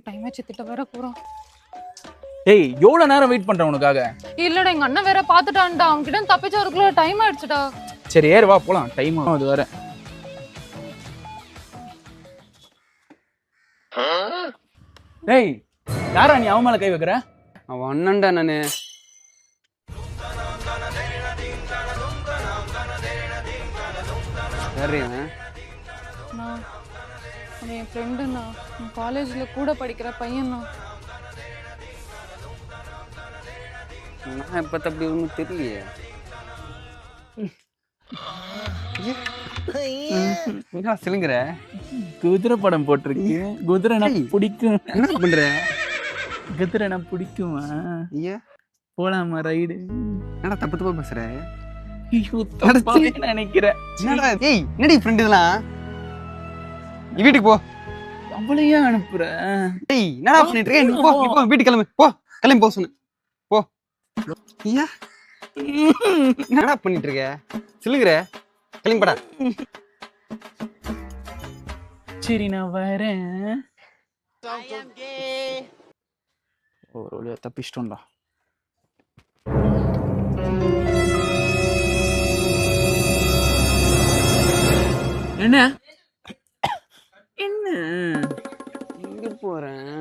Time ஆச்சு, திட்ட வேற போறான். ஏய் எவ்வளவு நேரம் வெயிட் பண்றேன் உனக்காக. இல்லடா, எங்க அண்ணன் வேற பாத்துட்டான்டா. அவங்க கிட்ட தப்பிச்சு வரக்குள்ள டைம் ஆயிடுச்சுடா. சரி ஏறு வா போலாம், டைம் ஆகும் அது வேற. ஏய் யாரா நீ அவன் மேல கை வைக்கிற? அவன் அண்ணன்டா நானு. நான் அவன் என் ஃப்ரெண்டுண்ணா. என் காலேஜ்ல கூட படிக்கிற பையன்ண்ணா. நான் இப்ப அப்படி ஒன்றும் தெரியலையே. என்ன சிலுங்குற? குதிரை படம் போட்டிருக்கு. குதிரை எனக்கு பிடிக்கும். என்ன பண்ற? குதிரை எனக்கு பிடிக்குமா? ஐயா போலாமா ரைடு? என்னடா தப்பு தப்பா பேசுற? நினைக்கிறேன். ஏய் என்னடி ஃப்ரெண்ட் இதெல்லாம்? நீ வீட்டுக்கு போ. அவளையே அனுப்புற? ஏய் என்னடா பண்ணிட்டு இருக்க? நீ போ, நீ போ, வீட்டுக்கு கிளம்பு. போ, கிளம்பி போ சொன்ன. போ. ஐயா என்னடா பண்ணிட்டு இருக்க? சிலுங்குற? கிளம்பி போடா. சரி நான் வரேன். ஒரு வழியா தப்பிச்சிட்டோம்டா. என்ன என்ன எங்க போறேன்?